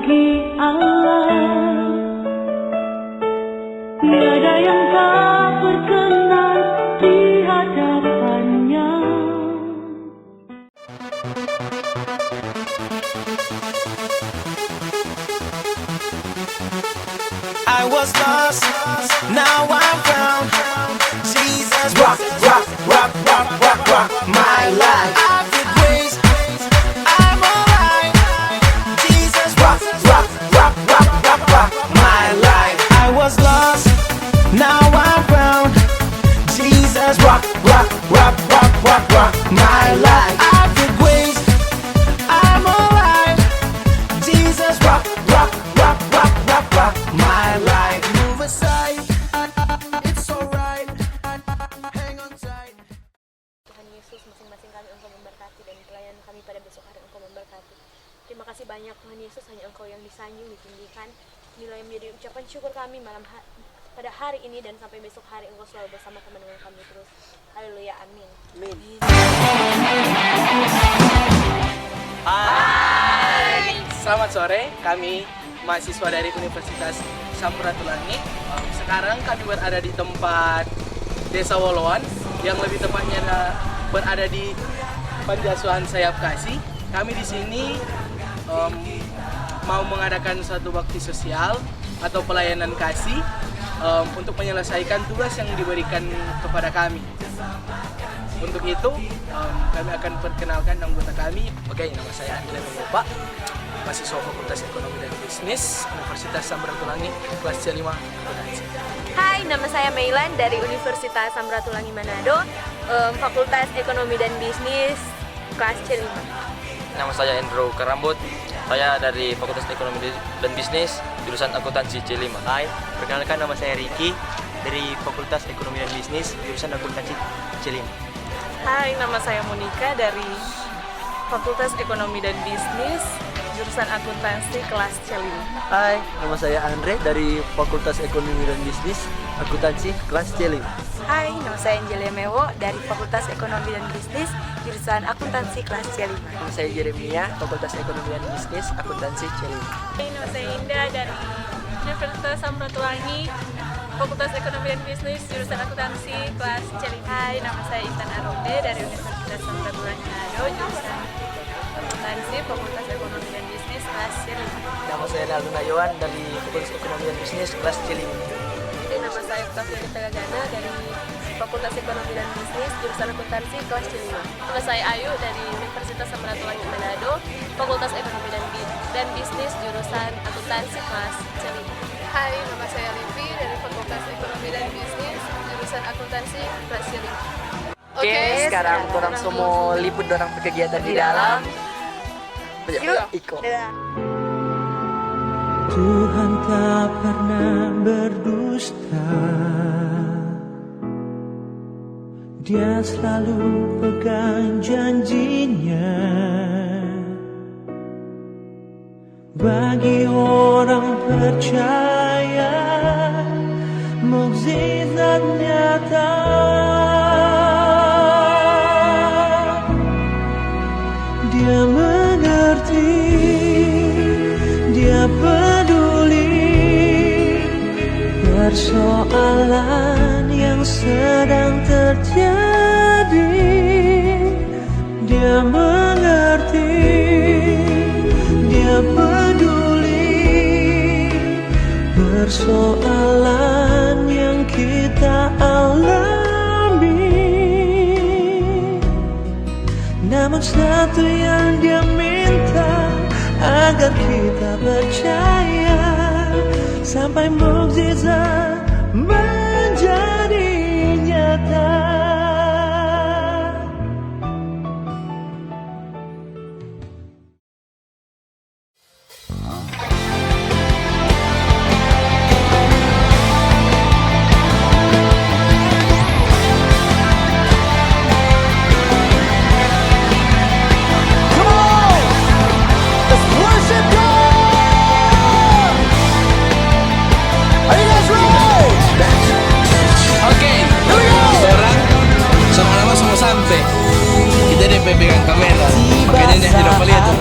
bagi Allah. Tiada yang tak berkenan di hadapannya. I was lost, now I'm found. Jesus, rock, rock, rock, rock, rock, rock my life. I've been raised, I'm alright. Jesus, rock, rock, rock, rock, rock, rock my life. I was lost, now I'm found. Jesus, rock, rock, rock, rock, rock, rock my life. I've been raised, I'm alright. Jesus, rock, rock, rock, rock, rock, rock my life. Move aside, it's alright. Hang on tight. Tuhan Yesus, masing-masing kami Engkau memberkati dan pelayanan kami pada besok hari Engkau memberkati. Terima kasih banyak Tuhan Yesus, hanya Engkau yang disanjung, ditinggikan. Inilah yang menjadi ucapan syukur kami pada hari ini dan sampai besok hari Engkau selalu bersama-sama dengan kami terus. Haleluya, amin. Hai, selamat sore. Kami mahasiswa dari Universitas Samratulangi. Sekarang kami berada di tempat Desa Woloan, yang lebih tepatnya berada di Pantiasuhan Sayap Kasih. Kami di sini mau mengadakan suatu bakti sosial atau pelayanan kasih untuk menyelesaikan tugas yang diberikan kepada kami. Untuk itu, kami akan perkenalkan anggota kami. Oke, nama saya Andrea Mengopa, mahasiswa Fakultas Ekonomi dan Bisnis Universitas Samratulangi, kelas C5. Hai, nama saya Meilan dari Universitas Samratulangi Manado, Fakultas Ekonomi dan Bisnis, kelas C5. Nama saya Endro Karambut, saya dari Fakultas Ekonomi dan Bisnis, jurusan Akuntansi C5. Hai, perkenalkan nama saya Ricky dari Fakultas Ekonomi dan Bisnis, jurusan Akuntansi C5. Hai, nama saya Monika dari Fakultas Ekonomi dan Bisnis, jurusan Akuntansi kelas C5. Hai, nama saya Andre dari Fakultas Ekonomi dan Bisnis, Akuntansi kelas C5. Hai, nama saya Angelia Mewo dari Fakultas Ekonomi dan Bisnis, jurusan Akuntansi kelas C5. Nama saya Jeremia, Fakultas Ekonomi dan Bisnis, Akuntansi C5. Hai, nama saya Indah dari Universitas Samratulangi, Fakultas Ekonomi dan Bisnis, jurusan Akuntansi kelas C5. Hai, nama saya Intan Arode dari Universitas Samratulangi Manado, jurusan Akuntansi, Fakultas Ekonomi dan Bisnis kelas C5. Nama saya Naldo Nayawan dari Fakultas Ekonomi dan Bisnis, kelas C5. Nama saya Octavia Gana dari Fakultas Ekonomi dan Bisnis, jurusan Akuntansi kelas C5. Nama saya Ayu dari Universitas Samratulangi Manado, Fakultas Ekonomi dan Bisnis, jurusan Akuntansi kelas C5. Hai, nama saya Livi dari Fakultas Ekonomi dan Bisnis, jurusan Akuntansi kelas C5. Oke, sekarang orang semua liput orang kegiatan di dalam. Yuk, ikut. Tuhan tak pernah berdusta. Dia selalu pegang janjinya. Bagi orang percaya, mukjizat nyata. Dia mengerti, dia peduli persoalan yang sedang terjadi. Dia mengerti, dia peduli persoalan yang kita alami. Namun satu yang dia minta, agar kita percaya sampai mukjizat menjadi nyata. Pegang kamera, makanya dia tidak lihat tuh.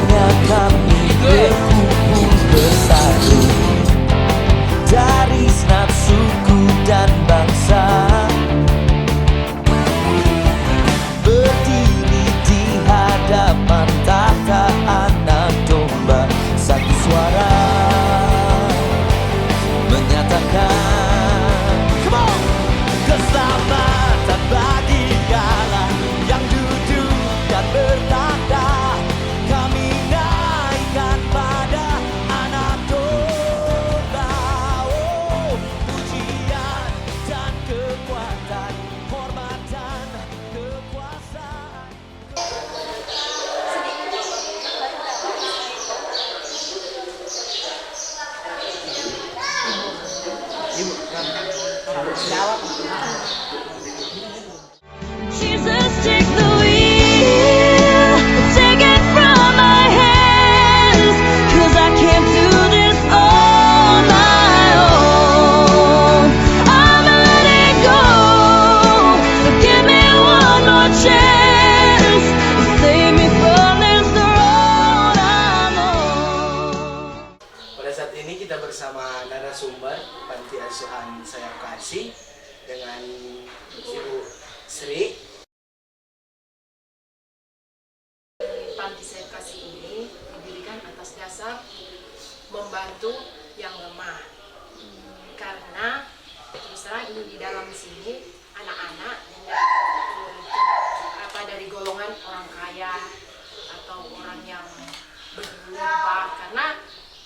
Jesus, take the wheel, take it from my hands, 'cause I can't do this on my own. I'm letting go, give me one more chance, save me from this road I'm on. Pada saat ini kita bersama narasumber Panti Asuhan Sayap Kasih dengan Ibu Sri. Panti Sayap Kasih ini didirikan atas dasar membantu yang lemah. Karena terus terang ini di dalam sini anak-anak apa dari golongan orang kaya atau orang yang berlimpah, karena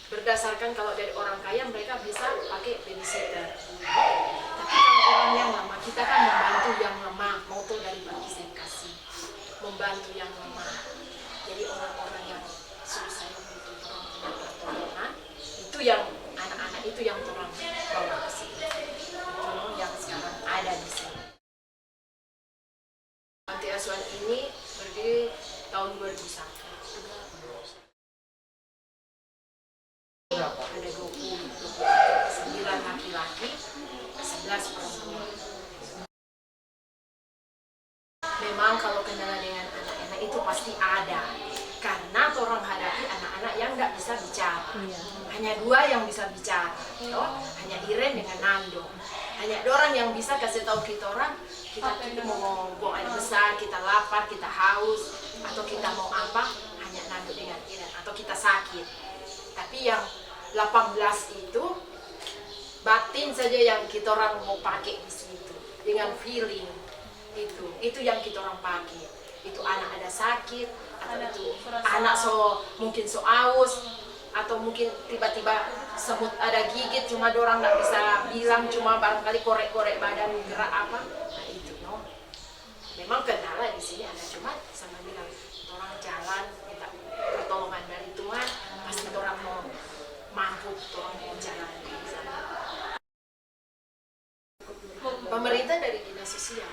berdasarkan kalau dari orang kaya mereka bisa pakai babysitter. Tapi kalau orang yang lama, kita kan membantu yang lemah, moto dari Panti Sayap Kasih, membantu yang lemah. Jadi orang-orang yang susah yang butuh pertolongan, itu yang anak-anak itu yang tolong bawa ke sini. Tolong yang sekarang ada di sini. Panti asuhan ini berdiri tahun 2001. Ada 29 laki-laki, 11 perempuan. Memang kalau kendala dengan anak-anak itu pasti ada, karena orang hadapi anak-anak yang nggak bisa bicara. Hanya dua yang bisa bicara, hanya Iren dengan Nando. Hanya orang yang bisa kasih tahu kita orang, kita mau buang air besar, kita lapar, kita haus, atau kita mau apa, hanya Nando dengan Iren, atau kita sakit. Tapi yang 18 itu batin saja yang kita orang mau pakai di situ, dengan feeling. Itu yang kita orang pakai. Itu anak ada sakit, atau itu anak mungkin aus, atau mungkin tiba-tiba semut ada gigit, cuma dorang nggak bisa bilang, cuma barangkali korek-korek badan gerak apa. Nah itu memang kendala di sini ada, cuma sama bilang orang jalan minta pertolongan dari Tuhan, pasti orang mau mampu, orang mau jalan di sana. Pemerintah dari dinas sosial,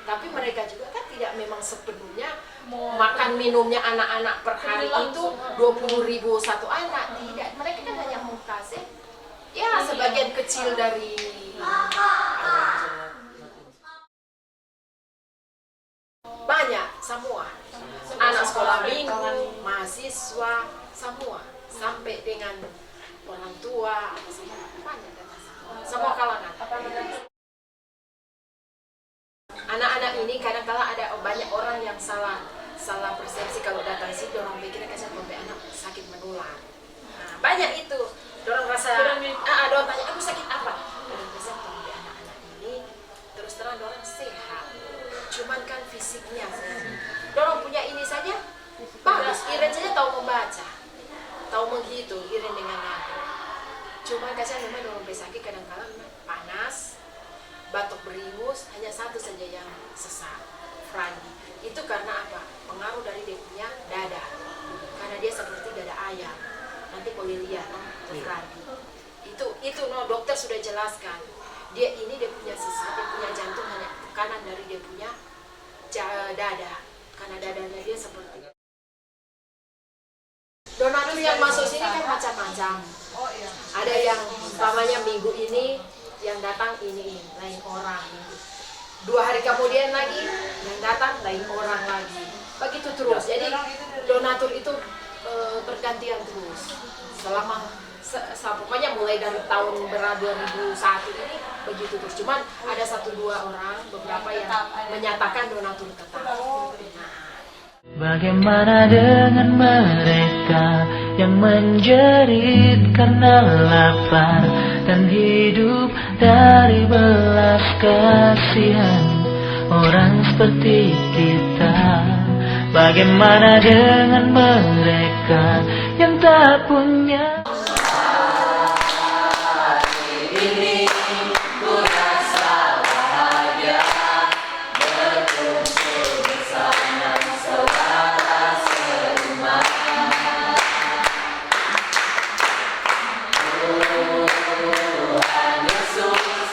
tapi mereka juga kan tidak memang sepenuhnya makan minumnya anak-anak per hari itu 20.000 satu anak, tidak. Mereka kan hanya mau kasih ya sebagian kecil dari banyak, semua anak sekolah minggu, mahasiswa, semua, sampai dengan orang tua, banyak, semua kalangan. Anak-anak ini kadang-kala ada banyak orang yang salah persepsi kalau datang sini, orang pikirnya kasih sampai anak sakit menular. Nah, banyak itu, orang rasa, orang tanya aku sakit apa? Orang biasa sampai anak-anak ini terus terang orang sehat, cuman kan fisiknya. Orang punya ini saja bagus, Iren saja tahu membaca, tahu menghitung, Iren dengan aku. Cuman kasih memang orang sakit kadang-kala panas, batuk beringus, hanya satu saja yang sesak, Frandi. Itu karena apa? Pengaruh dari dia punya dada, karena dia seperti dada ayam. Nanti boleh lihat Frandi. Itu dokter sudah jelaskan. Dia punya sesak, dia punya jantung hanya tekanan dari dia punya dada, karena dadanya dia seperti. Donatur yang masuk sini kan macam-macam. Ada yang umpamanya minggu ini yang datang ini lain orang, 2 hari kemudian lagi yang datang lain orang lagi, begitu terus. Jadi donatur itu bergantian terus selama pokoknya mulai dari tahun 2001 ini begitu terus. Cuman ada 1-2 orang beberapa yang menyatakan donatur tetap. Bagaimana dengan mereka yang menjerit karena lapar dan hidup dari belas kasihan orang seperti kita? Bagaimana dengan mereka yang tak punya? Yesus,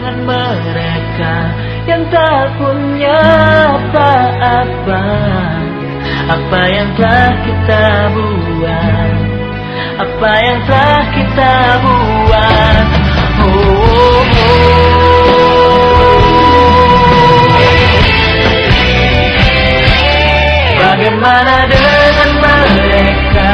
dengan mereka yang tak punya apa-apa. Apa yang telah kita buat, apa yang telah kita buat. Bagaimana dengan mereka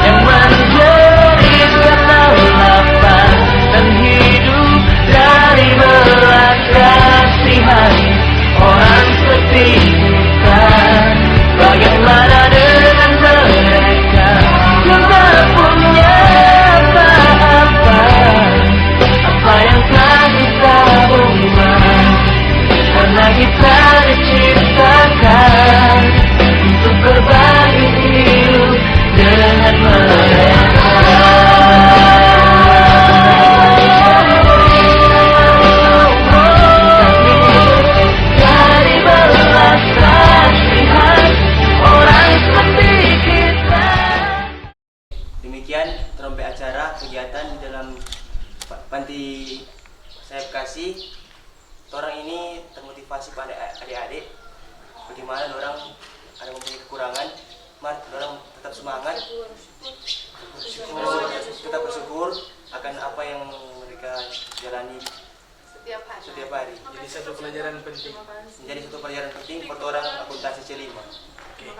yang menjerit karena lapar dan hidup dari belas kasihan orang seperti kita? Bagaimana dengan mereka yang tak punya apa-apa? Apa yang telah kita buat, karena kita diciptakan untuk berbagi hidup dengan mereka. Dari belas kasihan orang seperti kita. Demikian trompet acara kegiatan di dalam panti saya kasih. Orang ini termotivasi pada adik-adik bagaimana orang ada mempunyai kekurangan, orang tetap semangat, tetap bersyukur akan apa yang mereka jalani setiap hari. Jadi satu pelajaran penting. Menjadi satu pelajaran penting buat orang akuntansi C5.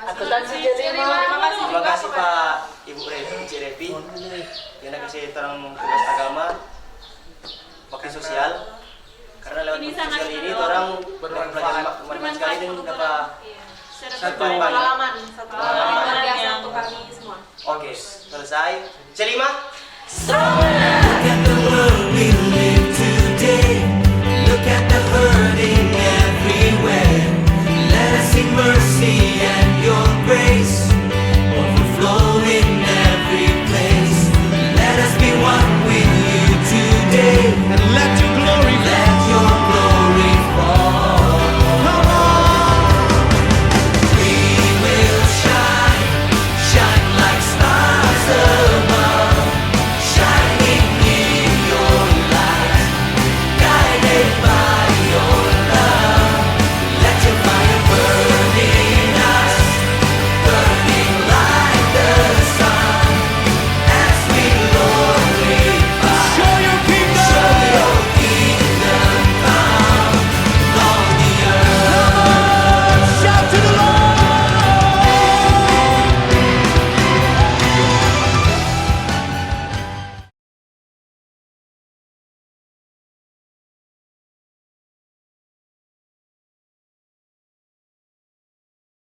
Akuntansi C5. Terima kasih Pak Ibu Cik Revi yang kasih terang tugas agama, bakti sosial. Karena lewat bakti sosial ini orang belajar bermanfaat sekali dan dapat Satu pengalaman pengalaman biasa untuk kami semua. Oke, selesai. C5.